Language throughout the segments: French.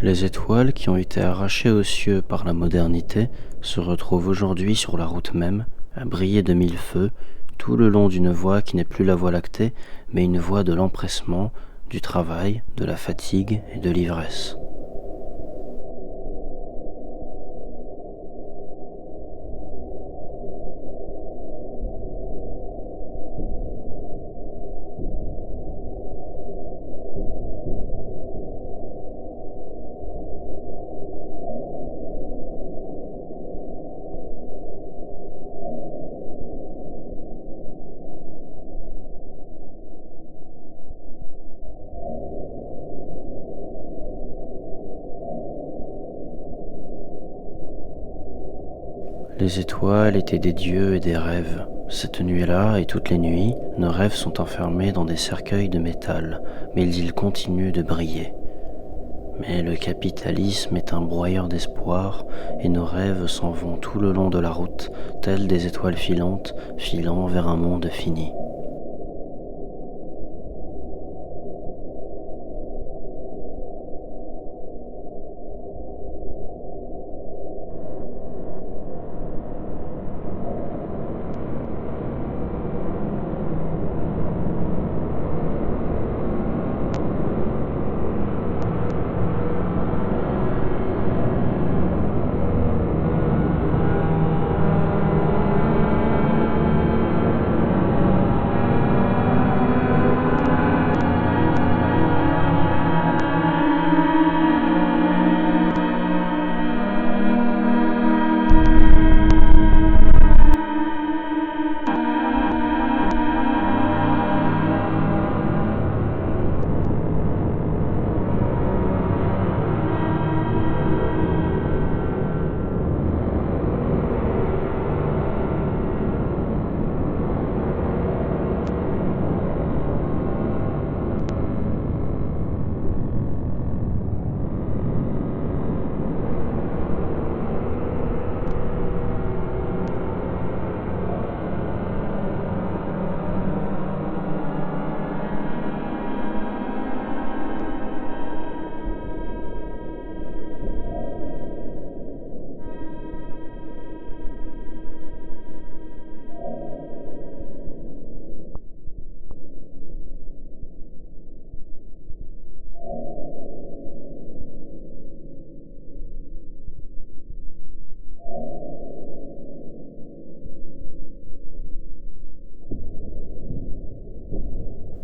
Les étoiles qui ont été arrachées aux cieux par la modernité se retrouvent aujourd'hui sur la route même, à briller de mille feux, tout le long d'une voie qui n'est plus la Voie lactée, mais une voie de l'empressement, du travail, de la fatigue et de l'ivresse. Les étoiles étaient des dieux et des rêves. Cette nuit-là et toutes les nuits, nos rêves sont enfermés dans des cercueils de métal, mais ils continuent de briller. Mais le capitalisme est un broyeur d'espoir et nos rêves s'en vont tout le long de la route, tels des étoiles filantes, filant vers un monde fini.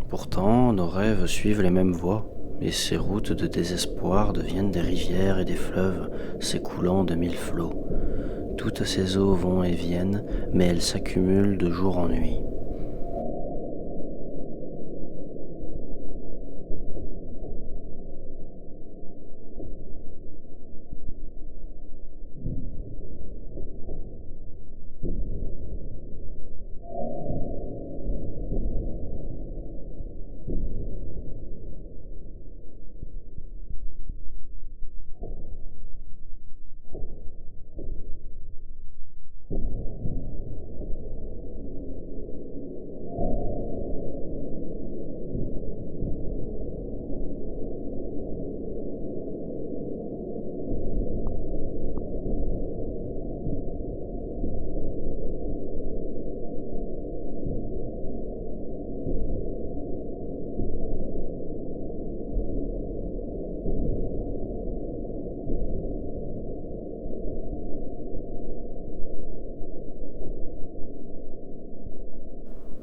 Pourtant, nos rêves suivent les mêmes voies, et ces routes de désespoir deviennent des rivières et des fleuves s'écoulant de mille flots. Toutes ces eaux vont et viennent, mais elles s'accumulent de jour en nuit.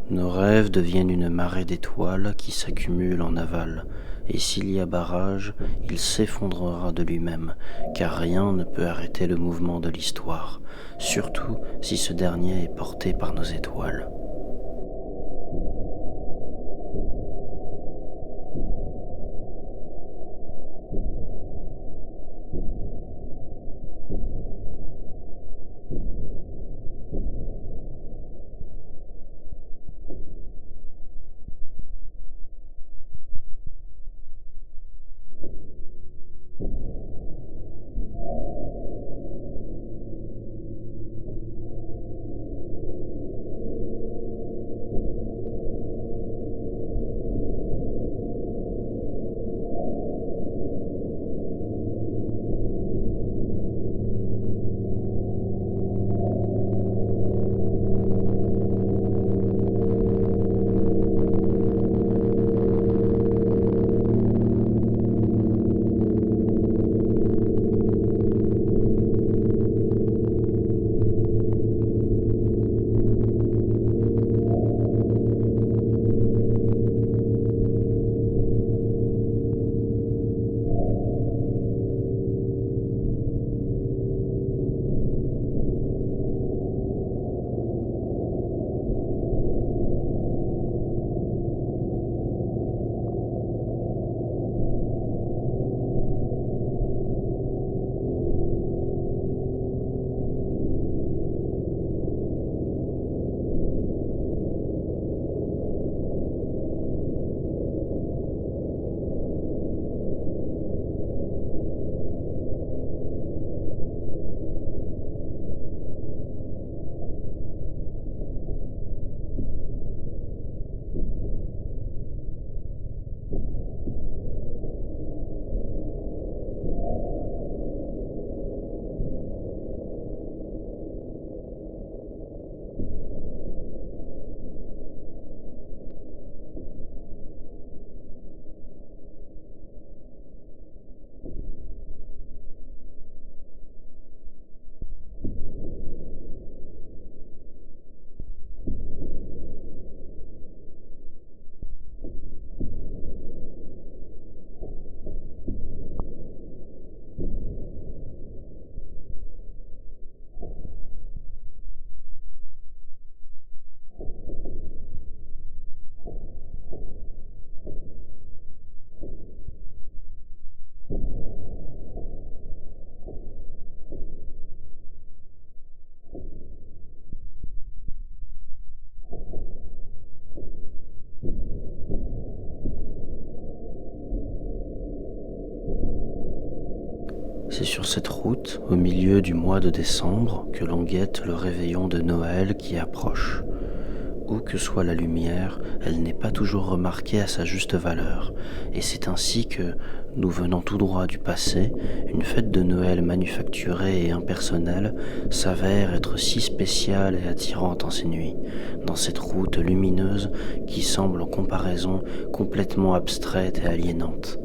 Nos rêves deviennent une marée d'étoiles qui s'accumulent en aval, et s'il y a barrage, il s'effondrera de lui-même, car rien ne peut arrêter le mouvement de l'histoire, surtout si ce dernier est porté par nos étoiles. C'est sur cette route, au milieu du mois de décembre, que l'on guette le réveillon de Noël qui approche. Où que soit la lumière, elle n'est pas toujours remarquée à sa juste valeur, et c'est ainsi que, nous venant tout droit du passé, une fête de Noël manufacturée et impersonnelle s'avère être si spéciale et attirante en ces nuits, dans cette route lumineuse qui semble en comparaison complètement abstraite et aliénante.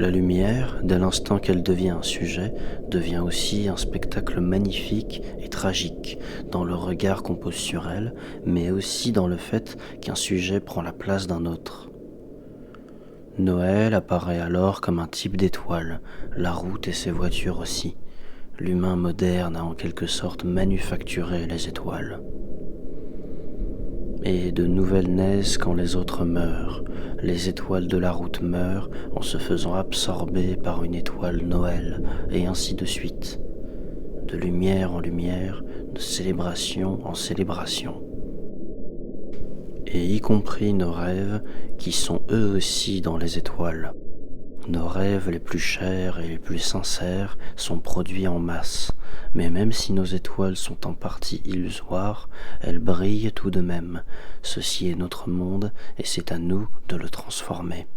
La lumière, dès l'instant qu'elle devient un sujet, devient aussi un spectacle magnifique et tragique dans le regard qu'on pose sur elle, mais aussi dans le fait qu'un sujet prend la place d'un autre. Noël apparaît alors comme un type d'étoile, la route et ses voitures aussi. L'humain moderne a en quelque sorte manufacturé les étoiles. Et de nouvelles naissent quand les autres meurent. Les étoiles de la route meurent en se faisant absorber par une étoile Noël, et ainsi de suite. De lumière en lumière, de célébration en célébration. Et y compris nos rêves qui sont eux aussi dans les étoiles. Nos rêves les plus chers et les plus sincères sont produits en masse, mais même si nos étoiles sont en partie illusoires, elles brillent tout de même. Ceci est notre monde et c'est à nous de le transformer.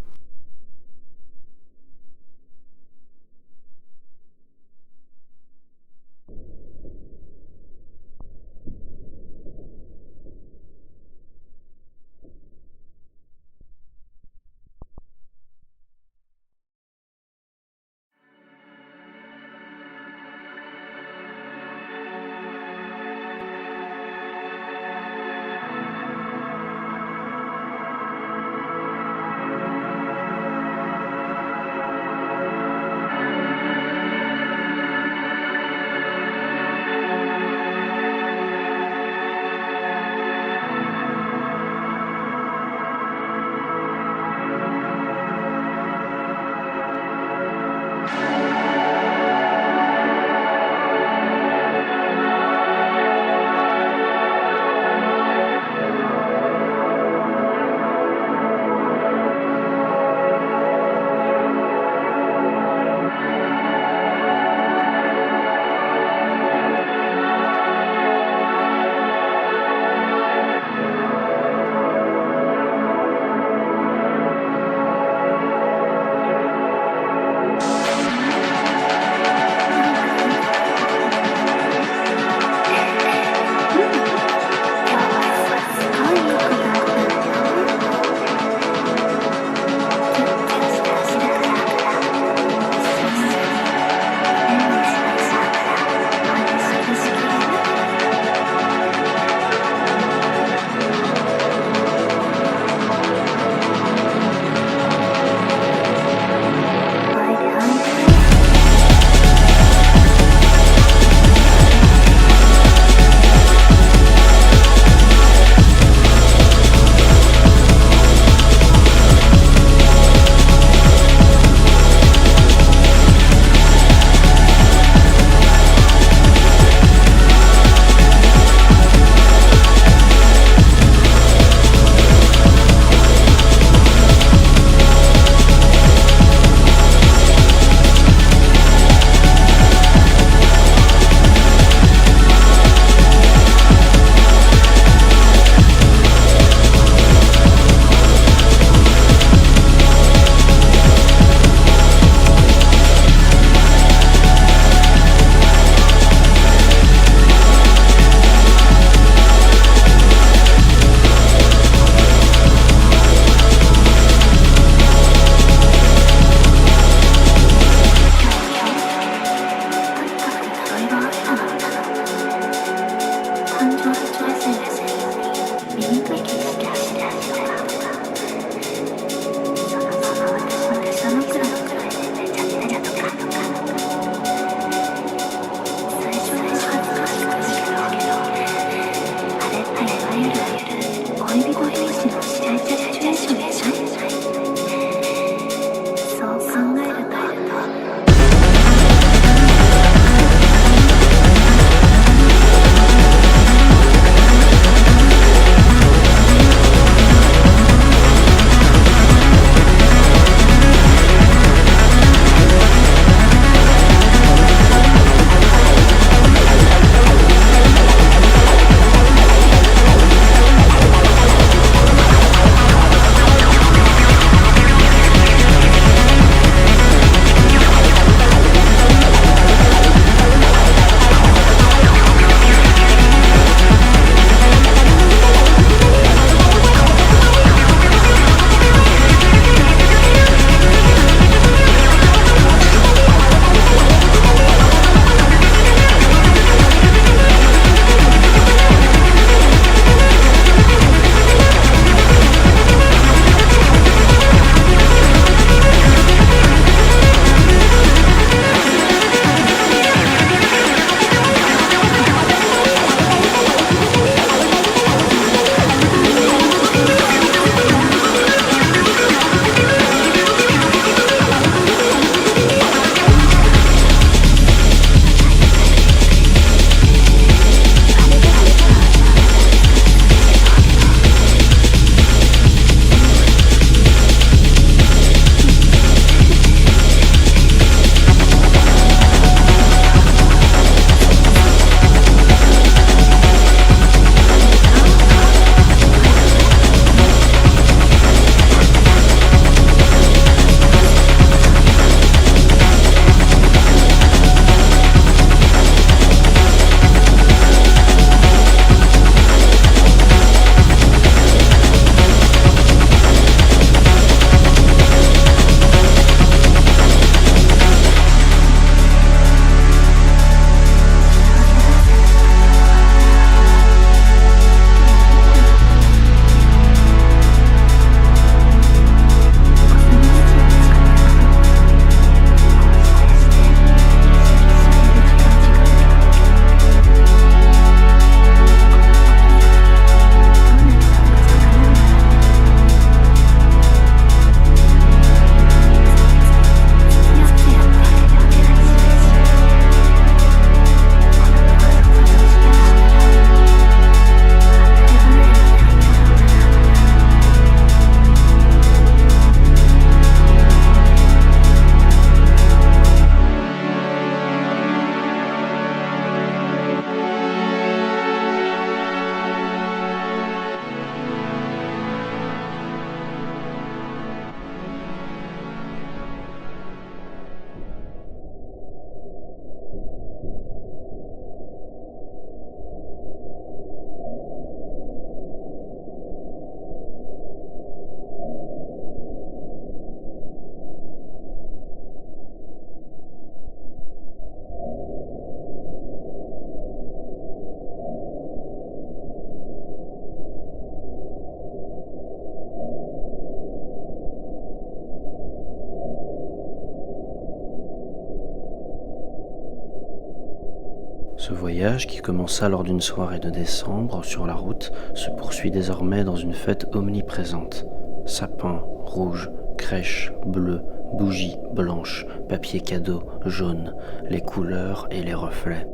voyage, qui commença lors d'une soirée de décembre sur la route, se poursuit désormais dans une fête omniprésente. Sapin rouge, crèche bleue, bougies blanches, papier cadeau jaune, les couleurs et les reflets.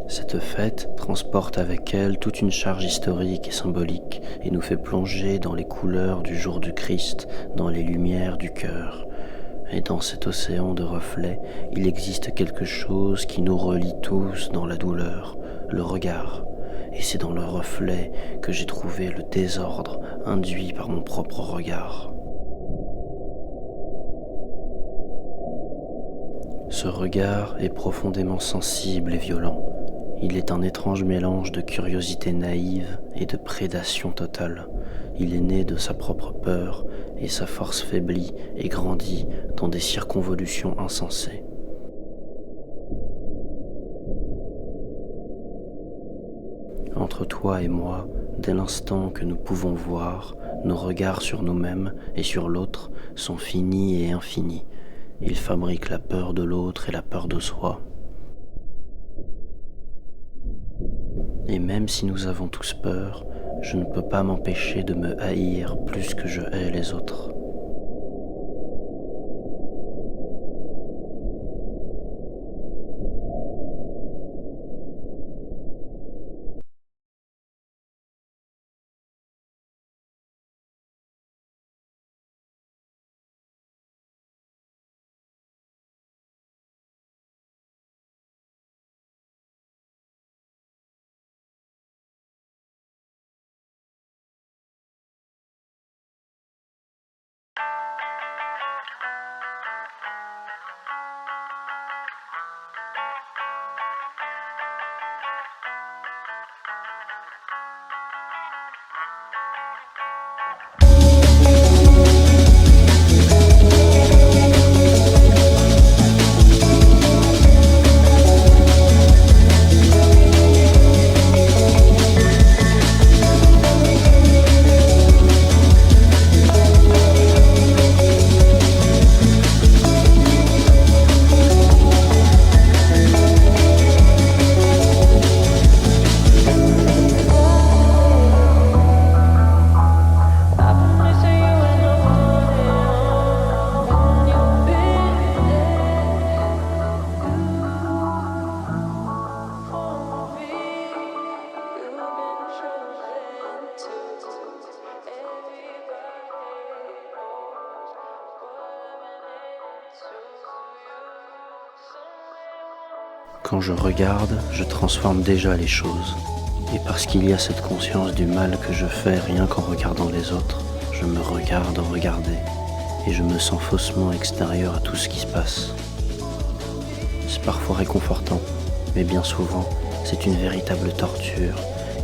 Cette fête transporte avec elle toute une charge historique et symbolique et nous fait plonger dans les couleurs du jour du Christ, dans les lumières du cœur. Et dans cet océan de reflets, il existe quelque chose qui nous relie tous dans la douleur, le regard. Et c'est dans le reflet que j'ai trouvé le désordre induit par mon propre regard. Ce regard est profondément sensible et violent. Il est un étrange mélange de curiosité naïve et de prédation totale. Il est né de sa propre peur et sa force faiblit et grandit dans des circonvolutions insensées. Entre toi et moi, dès l'instant que nous pouvons voir, nos regards sur nous-mêmes et sur l'autre sont finis et infinis. Ils fabriquent la peur de l'autre et la peur de soi. Et même si nous avons tous peur, je ne peux pas m'empêcher de me haïr plus que je hais les autres. Quand je regarde, je transforme déjà les choses. Et parce qu'il y a cette conscience du mal que je fais rien qu'en regardant les autres, je me regarde regarder. Et je me sens faussement extérieur à tout ce qui se passe. C'est parfois réconfortant, mais bien souvent, c'est une véritable torture,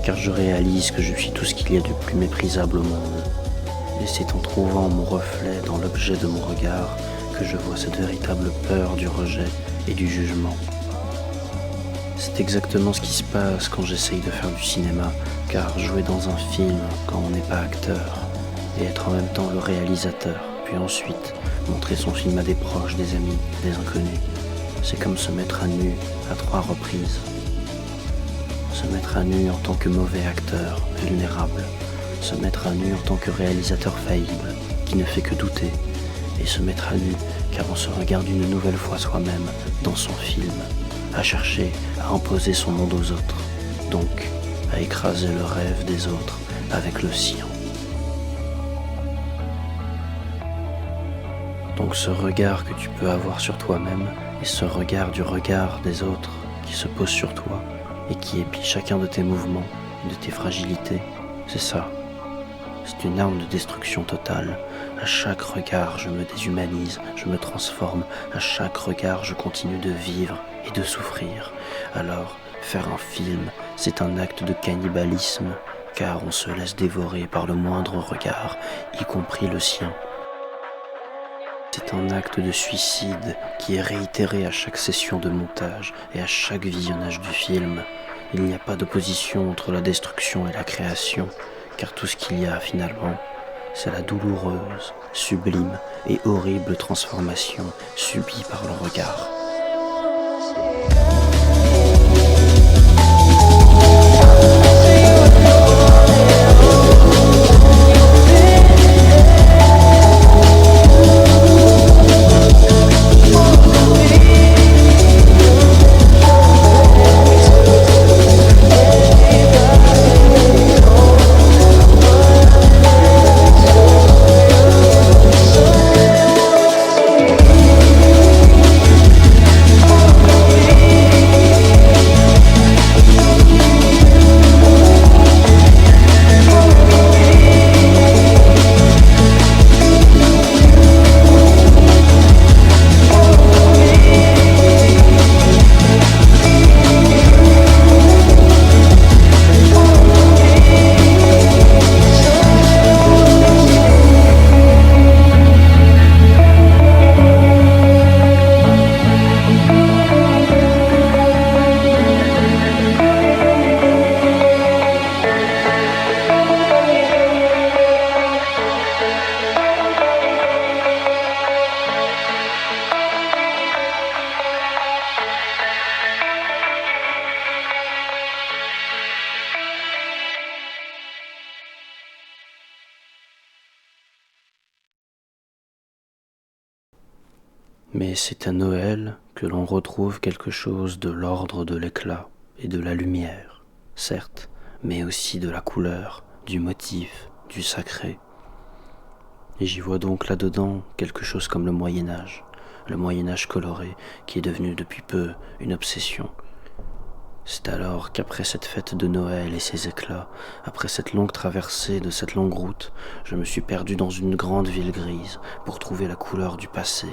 car je réalise que je suis tout ce qu'il y a de plus méprisable au monde. Et c'est en trouvant mon reflet dans l'objet de mon regard que je vois cette véritable peur du rejet et du jugement. C'est exactement ce qui se passe quand j'essaye de faire du cinéma, car jouer dans un film quand on n'est pas acteur, et être en même temps le réalisateur, puis ensuite montrer son film à des proches, des amis, des inconnus, c'est comme se mettre à nu à 3 reprises. Se mettre à nu en tant que mauvais acteur, vulnérable, se mettre à nu en tant que réalisateur faillible, qui ne fait que douter, et se mettre à nu car on se regarde une nouvelle fois soi-même dans son film, à chercher à imposer son monde aux autres, donc à écraser le rêve des autres avec le sien. Donc ce regard que tu peux avoir sur toi-même est ce regard du regard des autres qui se pose sur toi et qui épie chacun de tes mouvements, de tes fragilités, c'est ça. C'est une arme de destruction totale. À chaque regard, je me déshumanise, je me transforme. À chaque regard, je continue de vivre et de souffrir. Alors, faire un film, c'est un acte de cannibalisme, car on se laisse dévorer par le moindre regard, y compris le sien. C'est un acte de suicide qui est réitéré à chaque session de montage et à chaque visionnage du film. Il n'y a pas d'opposition entre la destruction et la création, car tout ce qu'il y a finalement, c'est la douloureuse, sublime et horrible transformation subie par le regard. Mais c'est à Noël que l'on retrouve quelque chose de l'ordre de l'éclat et de la lumière, certes, mais aussi de la couleur, du motif, du sacré. Et j'y vois donc là-dedans quelque chose comme le Moyen-Âge coloré qui est devenu depuis peu une obsession. C'est alors qu'après cette fête de Noël et ses éclats, après cette longue traversée de cette longue route, je me suis perdu dans une grande ville grise pour trouver la couleur du passé.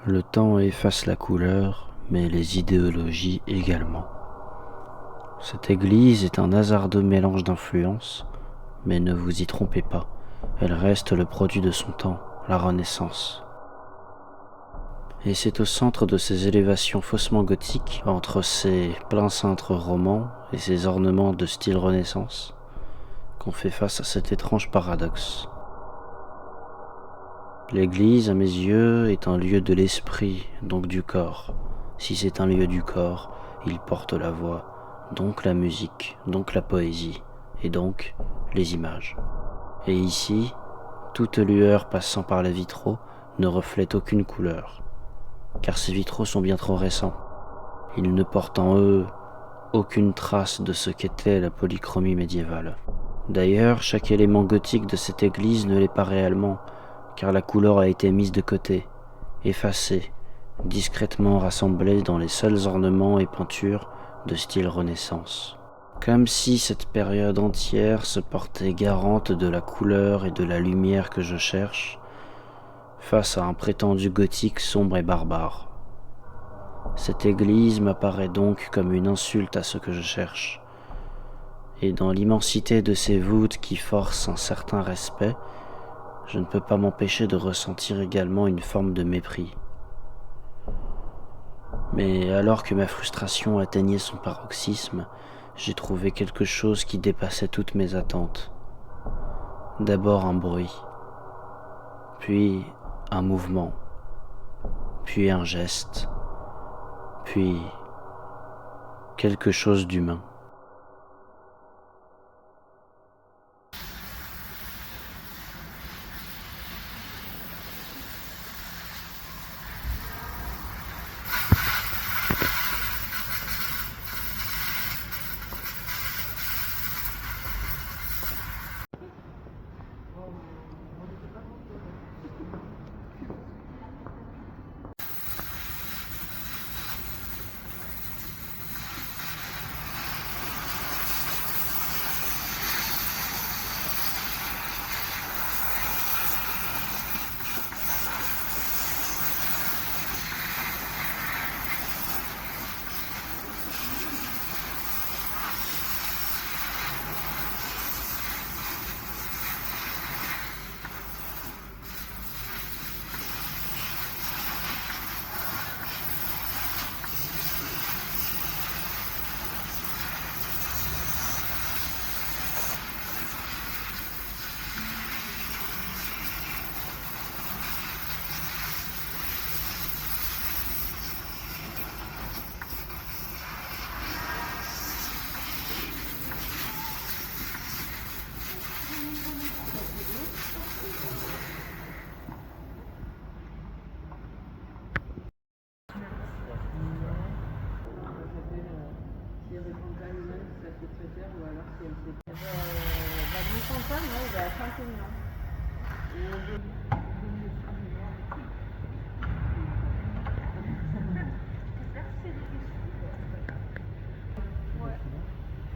Le temps efface la couleur, mais les idéologies également. Cette église est un hasardeux mélange d'influences, mais ne vous y trompez pas, elle reste le produit de son temps, la Renaissance. Et c'est au centre de ces élévations faussement gothiques, entre ces pleins cintres romans et ces ornements de style Renaissance, qu'on fait face à cet étrange paradoxe. L'Église, à mes yeux, est un lieu de l'esprit, donc du corps. Si c'est un lieu du corps, il porte la voix, donc la musique, donc la poésie, et donc les images. Et ici, toute lueur passant par les vitraux ne reflète aucune couleur, car ces vitraux sont bien trop récents. Ils ne portent en eux aucune trace de ce qu'était la polychromie médiévale. D'ailleurs, chaque élément gothique de cette église ne l'est pas réellement, car la couleur a été mise de côté, effacée, discrètement rassemblée dans les seuls ornements et peintures de style Renaissance. Comme si cette période entière se portait garante de la couleur et de la lumière que je cherche, face à un prétendu gothique sombre et barbare. Cette église m'apparaît donc comme une insulte à ce que je cherche, et dans l'immensité de ces voûtes qui forcent un certain respect, je ne peux pas m'empêcher de ressentir également une forme de mépris. Mais alors que ma frustration atteignait son paroxysme, j'ai trouvé quelque chose qui dépassait toutes mes attentes. D'abord un bruit, puis un mouvement, puis un geste, puis quelque chose d'humain.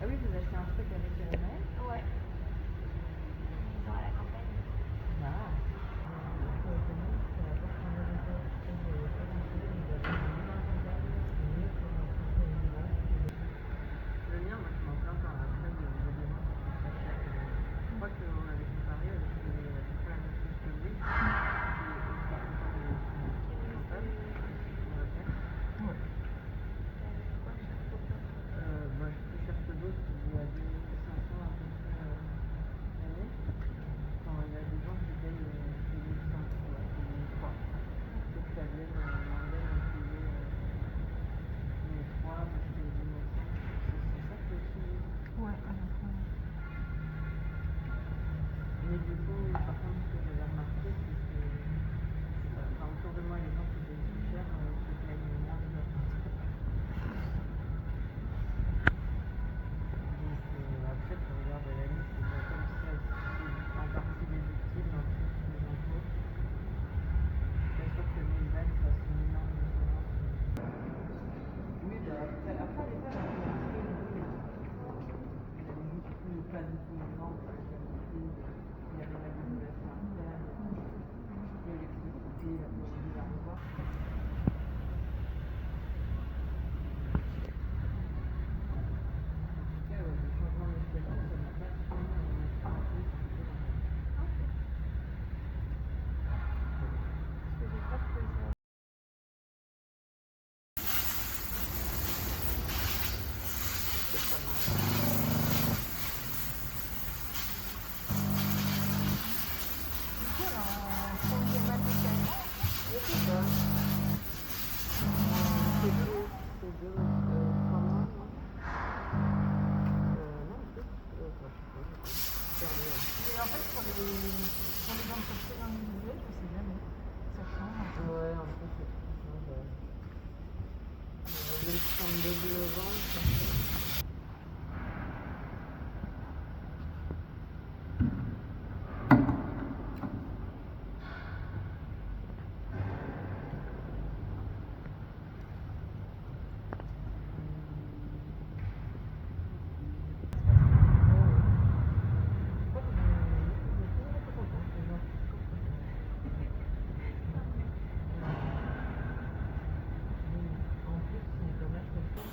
Ah oui, vous achetez un truc avec Maëlle? Ouais, dans la campagne. Ah. Le mien, moi, je m'en plains pas. Après, le démarche, c'est pas cher. Je crois qu'on avait comparé avec la même chose que lui. Moi, je plus cher que d'autres, je vais à 2500 à peu près l'année. Quand il y a des gens qui payent 2500, 2003. Ceux que ça vienne en Ardennes, on payait 2003, moi je payais 2500. C'est ça que tu... Ouais, à la fin. Mais du coup, par contre, ce que j'avais remarqué, c'est que autour de moi, les gens qui payent plus cher, se plaignent moins de leur après, tu regardes à la liste, c'est pas comme si c'est en partie déductible, en plus les impôts. Je suis pas sûre que 2020 fasse une énorme différence. Oui, bah après à l'époque, on a du coup pas du tout exemple, il y avait la régulation interne, l'électricité, la théorie, la revoir. Le changement d'expérience, ça n'a pas trop marqué. Parce que j'ai pas trouvé ça. Voilà, on fait mal mécaniquement. C'est ça. C'est deux communs. Non, c'est Mais en fait, pour les entreprises individuelles, je sais jamais. Ça change. ouais, en plus, c'est tout ça. L'élection début novembre.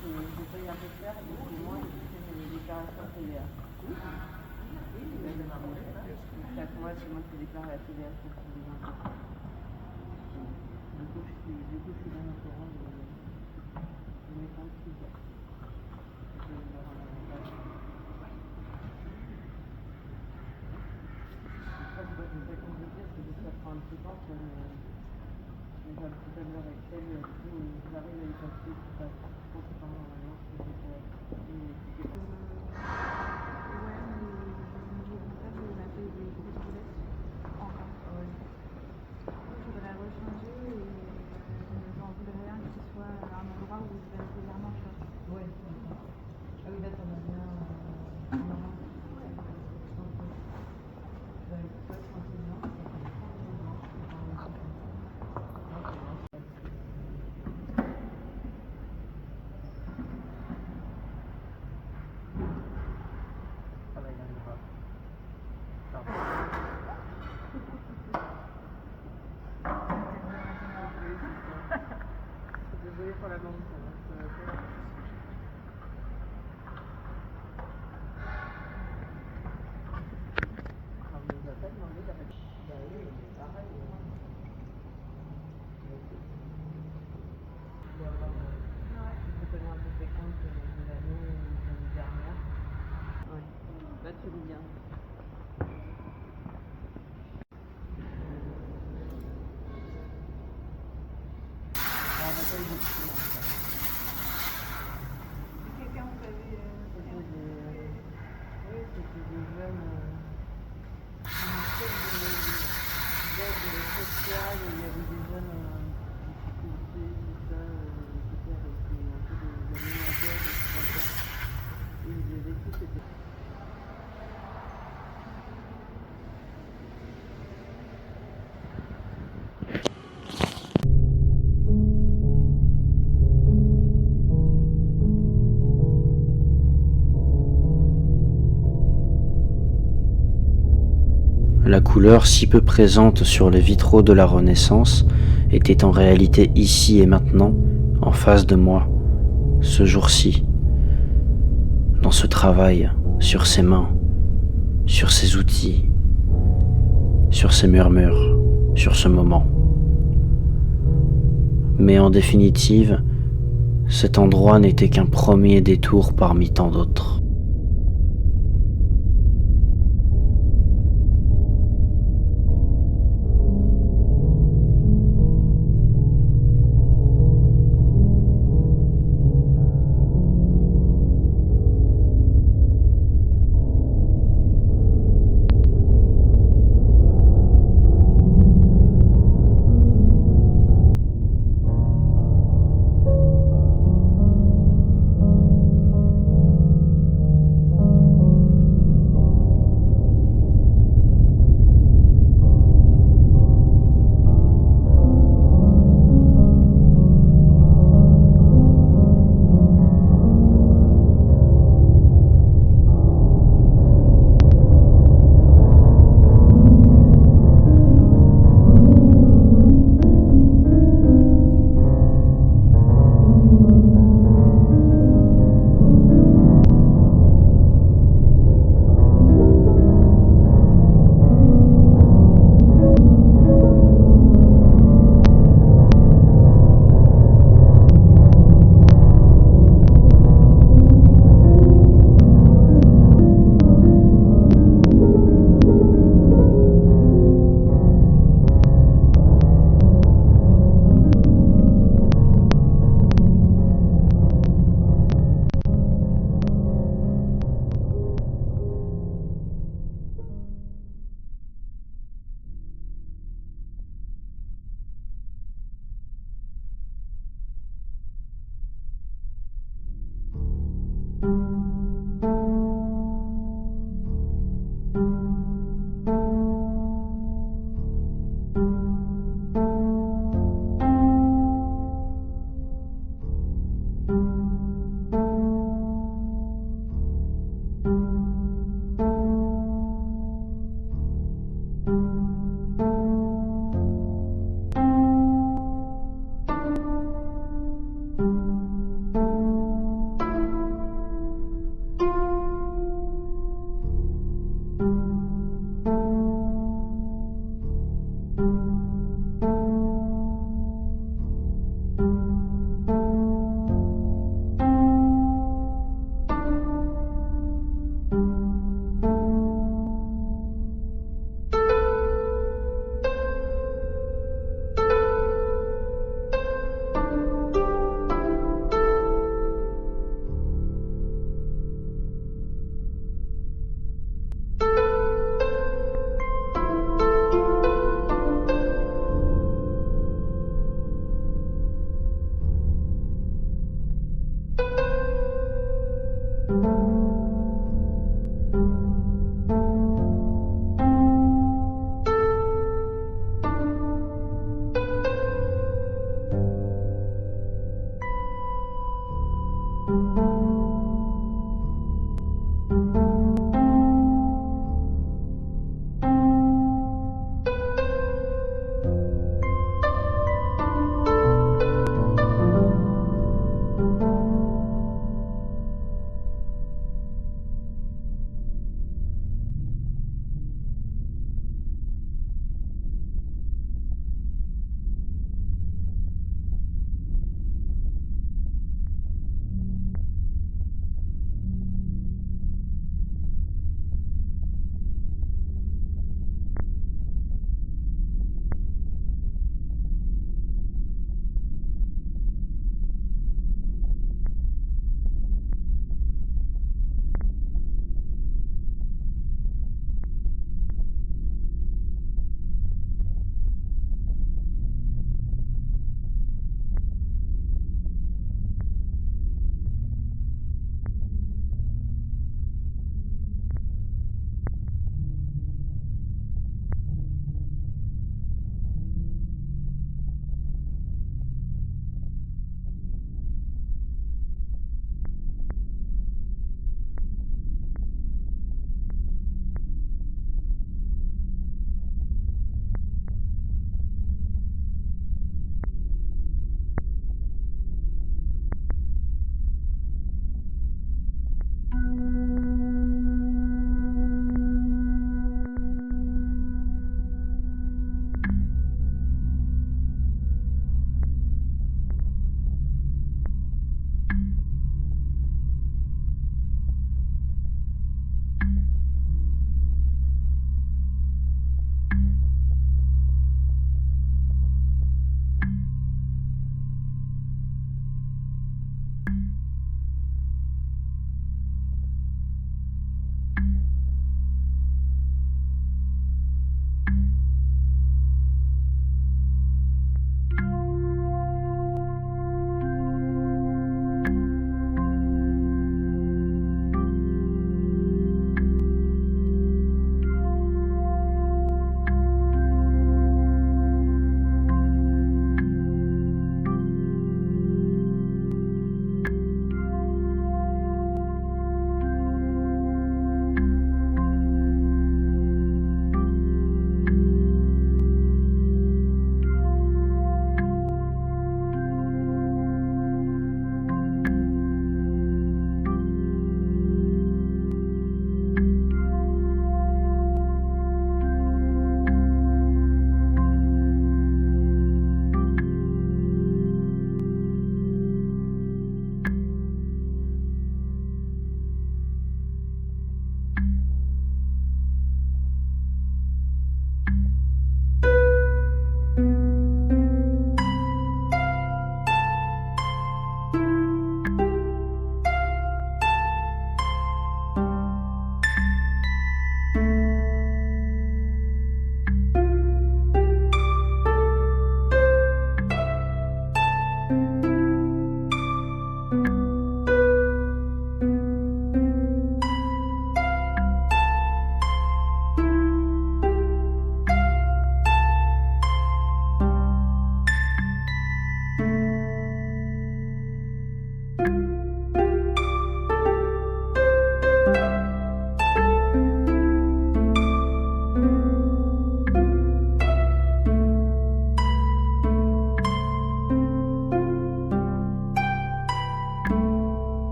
Je paye un peu cher et c'est moi qui fais mes déclarations TVA. Chaque mois, c'est moi qui déclare la TVA sur les impôts. Du coup, je suis bien au courant de mes comptes TVA. Après, c'est pas compliqué, c'est que ça prend un petit temps. J'ai un petit tableur Excel, du coup, j'arrive à y passer tout ça. Trop de temps, normalement, c'est pour Ouais, mais le niveau comptable, il m'a fait des grosses boulettes encore. ouais. Je voudrais rechanger et j'en voudrais un qui soit un endroit où je vais régulièrement chercher. Ouais, d'accord. Ah oui, là, t'en as bien en avant. Bah, écoute, ouais, tranquillement, ça fait tranquillement, je peux parler de ça. Non, c'est bien. Ah bah, il arrivera. Pardon. Oui, c'est ça. Désolée pour la bande son. On nous a pas demandé d'arrêter. Bah oui, mais pareil. Tu dois avoir. Tu peux connaître un peu tes comptes de l'année dernière. Ouais. Là, tu regardes. Alors, on n'a pas eu de petits, en fait. Quelqu'un, vous avez. Oui, c'était des jeunes. D'aide sociale, il y avait des jeunes en difficulté, tout ça, qui étaient avec un peu des animateurs, des trucs comme ça. Et ils aidaient tous, c'était. La couleur si peu présente sur les vitraux de la Renaissance était en réalité ici et maintenant, en face de moi, ce jour-ci, dans ce travail, sur ses mains, sur ses outils, sur ses murmures, sur ce moment. Mais en définitive, cet endroit n'était qu'un premier détour parmi tant d'autres.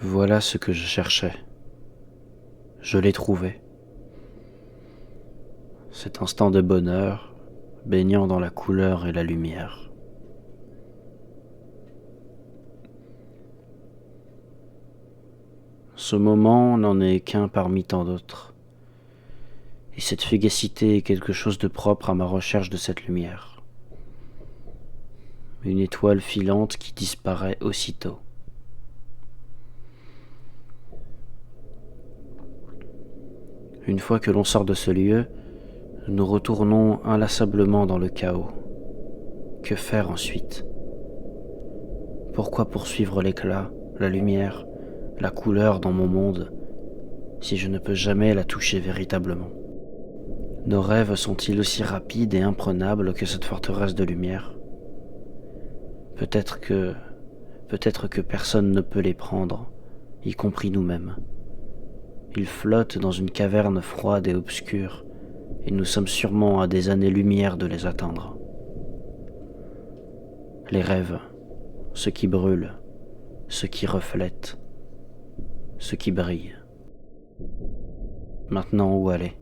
Voilà ce que je cherchais. Je l'ai trouvé. Cet instant de bonheur, baignant dans la couleur et la lumière. Ce moment n'en est qu'un parmi tant d'autres. Et cette fugacité est quelque chose de propre à ma recherche de cette lumière. Une étoile filante qui disparaît aussitôt. Une fois que l'on sort de ce lieu, nous retournons inlassablement dans le chaos. Que faire ensuite? Pourquoi poursuivre l'éclat, la lumière, la couleur dans mon monde, si je ne peux jamais la toucher véritablement? Nos rêves sont-ils aussi rapides et imprenables que cette forteresse de lumière? Peut-être que personne ne peut les prendre, y compris nous-mêmes. Ils flottent dans une caverne froide et obscure, et nous sommes sûrement à des années-lumière de les atteindre. Les rêves, ce qui brûle, ce qui reflète, ce qui brille. Maintenant, où aller?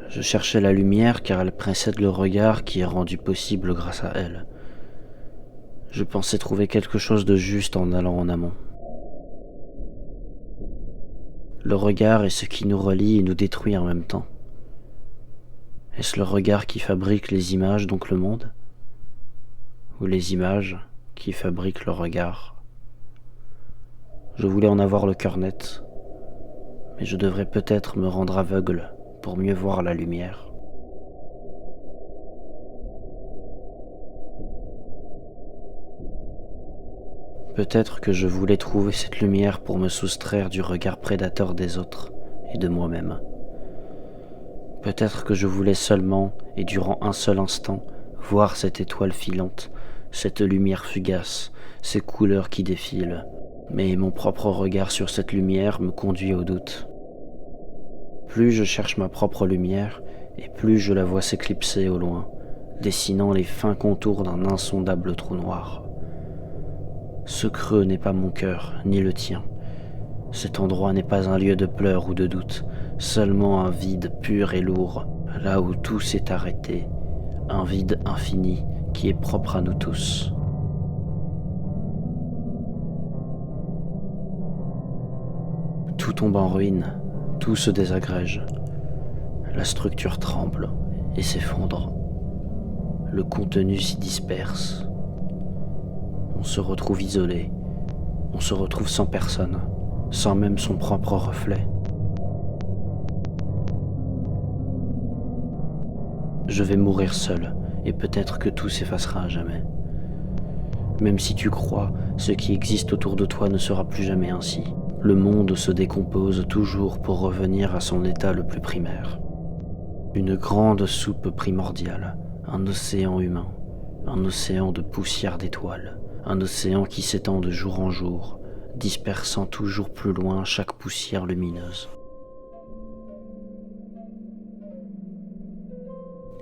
Je cherchais la lumière car elle précède le regard qui est rendu possible grâce à elle. Je pensais trouver quelque chose de juste en allant en amont. Le regard est ce qui nous relie et nous détruit en même temps. Est-ce le regard qui fabrique les images, donc le monde? Ou les images qui fabriquent le regard? Je voulais en avoir le cœur net, mais je devrais peut-être me rendre aveugle pour mieux voir la lumière. Peut-être que je voulais trouver cette lumière pour me soustraire du regard prédateur des autres et de moi-même. Peut-être que je voulais seulement, et durant un seul instant, voir cette étoile filante, cette lumière fugace, ces couleurs qui défilent. Mais mon propre regard sur cette lumière me conduit au doute. Plus je cherche ma propre lumière, et plus je la vois s'éclipser au loin, dessinant les fins contours d'un insondable trou noir. Ce creux n'est pas mon cœur, ni le tien. Cet endroit n'est pas un lieu de pleurs ou de doute, seulement un vide pur et lourd, là où tout s'est arrêté, un vide infini qui est propre à nous tous. Tout tombe en ruine, tout se désagrège. La structure tremble et s'effondre. Le contenu s'y disperse. On se retrouve isolé, on se retrouve sans personne, sans même son propre reflet. Je vais mourir seul, et peut-être que tout s'effacera à jamais. Même si tu crois, ce qui existe autour de toi ne sera plus jamais ainsi. Le monde se décompose toujours pour revenir à son état le plus primaire. Une grande soupe primordiale, un océan humain, un océan de poussière d'étoiles, un océan qui s'étend de jour en jour, dispersant toujours plus loin chaque poussière lumineuse.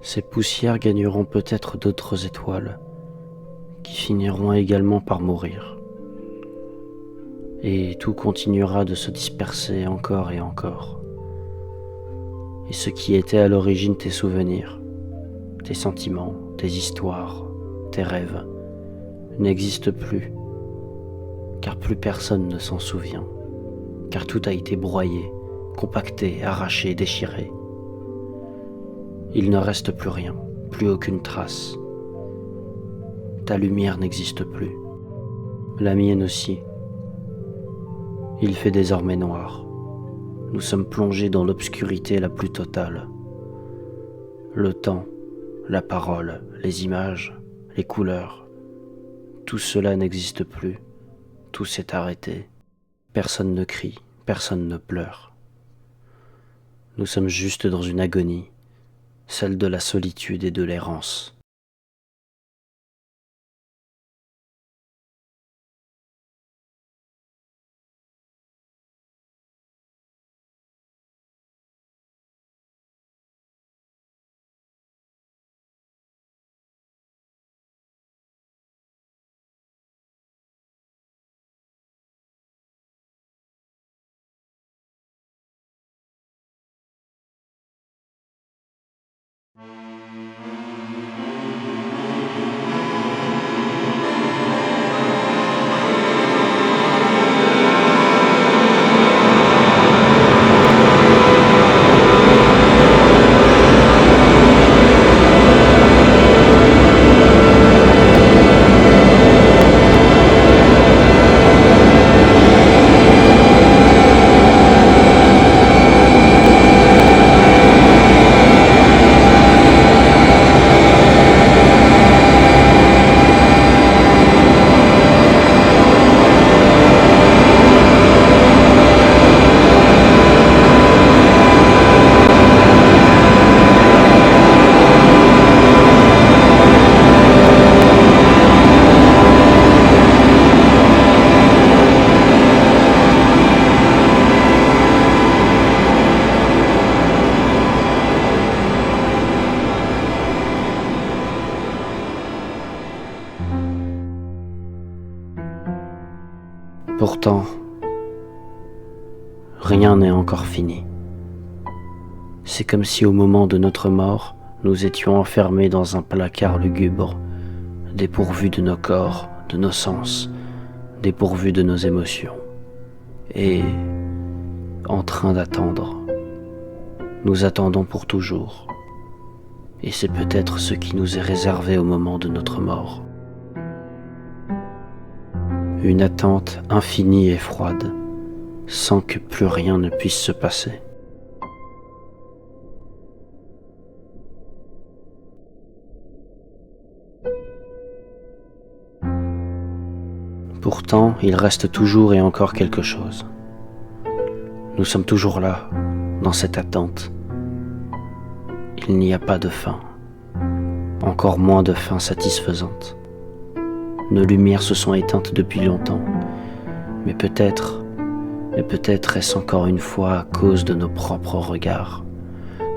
Ces poussières gagneront peut-être d'autres étoiles, qui finiront également par mourir. Et tout continuera de se disperser encore et encore. Et ce qui était à l'origine tes souvenirs, tes sentiments, tes histoires, tes rêves, n'existe plus, car plus personne ne s'en souvient, car tout a été broyé, compacté, arraché, déchiré. Il ne reste plus rien, plus aucune trace. Ta lumière n'existe plus, la mienne aussi. Il fait désormais noir. Nous sommes plongés dans l'obscurité la plus totale. Le temps, la parole, les images, les couleurs, tout cela n'existe plus, tout s'est arrêté. Personne ne crie, personne ne pleure. Nous sommes juste dans une agonie, celle de la solitude et de l'errance. Pourtant, rien n'est encore fini. C'est comme si au moment de notre mort, nous étions enfermés dans un placard lugubre, dépourvus de nos corps, de nos sens, dépourvus de nos émotions, et en train d'attendre. Nous attendons pour toujours, et c'est peut-être ce qui nous est réservé au moment de notre mort. Une attente infinie et froide, sans que plus rien ne puisse se passer. Pourtant, il reste toujours et encore quelque chose. Nous sommes toujours là, dans cette attente. Il n'y a pas de fin, encore moins de fin satisfaisante. Nos lumières se sont éteintes depuis longtemps, mais peut-être est-ce encore une fois à cause de nos propres regards.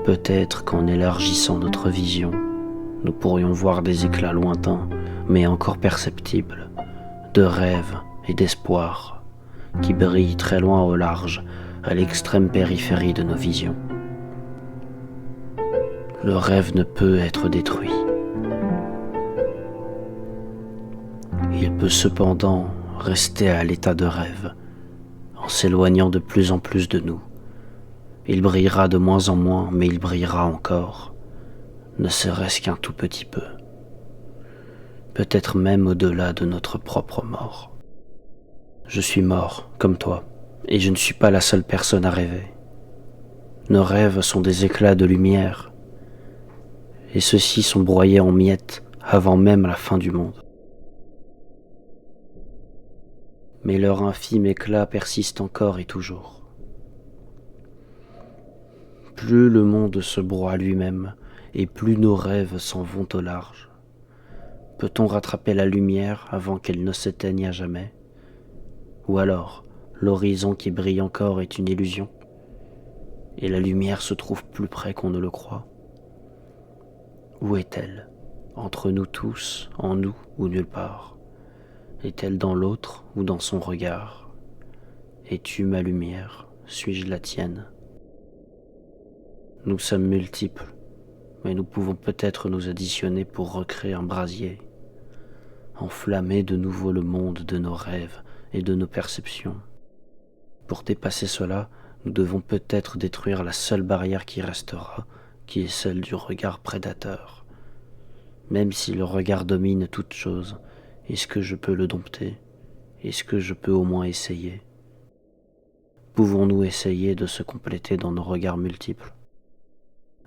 Peut-être qu'en élargissant notre vision, nous pourrions voir des éclats lointains, mais encore perceptibles, de rêves et d'espoir, qui brillent très loin au large, à l'extrême périphérie de nos visions. Le rêve ne peut être détruit. Il peut cependant rester à l'état de rêve, en s'éloignant de plus en plus de nous. Il brillera de moins en moins, mais il brillera encore, ne serait-ce qu'un tout petit peu. Peut-être même au-delà de notre propre mort. Je suis mort, comme toi, et je ne suis pas la seule personne à rêver. Nos rêves sont des éclats de lumière, et ceux-ci sont broyés en miettes avant même la fin du monde. Mais leur infime éclat persiste encore et toujours. Plus le monde se broie lui-même, et plus nos rêves s'en vont au large. Peut-on rattraper la lumière avant qu'elle ne s'éteigne à jamais? Ou alors, l'horizon qui brille encore est une illusion, et la lumière se trouve plus près qu'on ne le croit? Où est-elle? Entre nous tous, en nous ou nulle part? Est-elle dans l'autre ou dans son regard? Es-tu ma lumière? Suis-je la tienne? Nous sommes multiples, mais nous pouvons peut-être nous additionner pour recréer un brasier, enflammer de nouveau le monde de nos rêves et de nos perceptions. Pour dépasser cela, nous devons peut-être détruire la seule barrière qui restera, qui est celle du regard prédateur. Même si le regard domine toute chose, est-ce que je peux le dompter? Est-ce que je peux au moins essayer? Pouvons-nous essayer de se compléter dans nos regards multiples?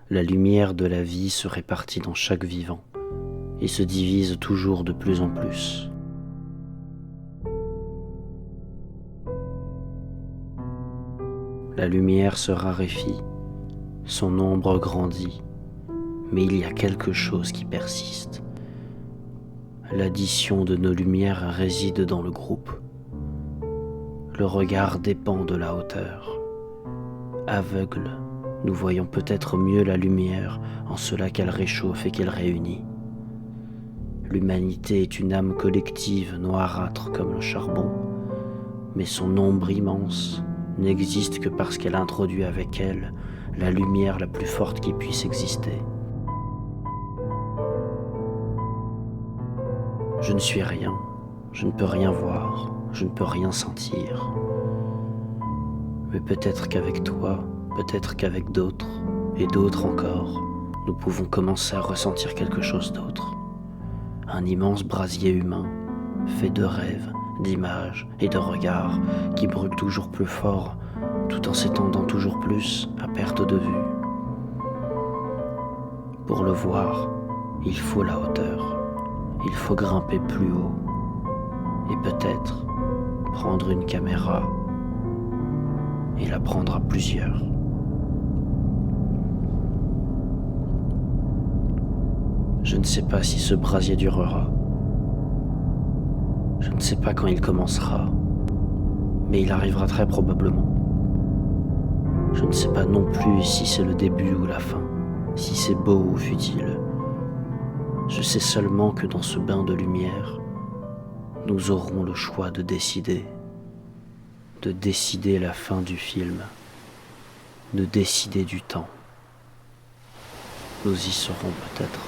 La lumière de la vie se répartit dans chaque vivant et se divise toujours de plus en plus. La lumière se raréfie, son ombre grandit, mais il y a quelque chose qui persiste. L'addition de nos lumières réside dans le groupe. Le regard dépend de la hauteur. Aveugle, nous voyons peut-être mieux la lumière en cela qu'elle réchauffe et qu'elle réunit. L'humanité est une âme collective noirâtre comme le charbon, mais son ombre immense n'existe que parce qu'elle introduit avec elle la lumière la plus forte qui puisse exister. Je ne suis rien, je ne peux rien voir, je ne peux rien sentir. Mais peut-être qu'avec toi, peut-être qu'avec d'autres, et d'autres encore, nous pouvons commencer à ressentir quelque chose d'autre. Un immense brasier humain, fait de rêves, d'images et de regards qui brûlent toujours plus fort, tout en s'étendant toujours plus à perte de vue. Pour le voir, il faut la hauteur, il faut grimper plus haut, et peut-être prendre une caméra et la prendre à plusieurs. Je ne sais pas si ce brasier durera. Je ne sais pas quand il commencera, mais il arrivera très probablement. Je ne sais pas non plus si c'est le début ou la fin, si c'est beau ou futile. Je sais seulement que dans ce bain de lumière, nous aurons le choix de décider la fin du film, de décider du temps. Nous y serons peut-être.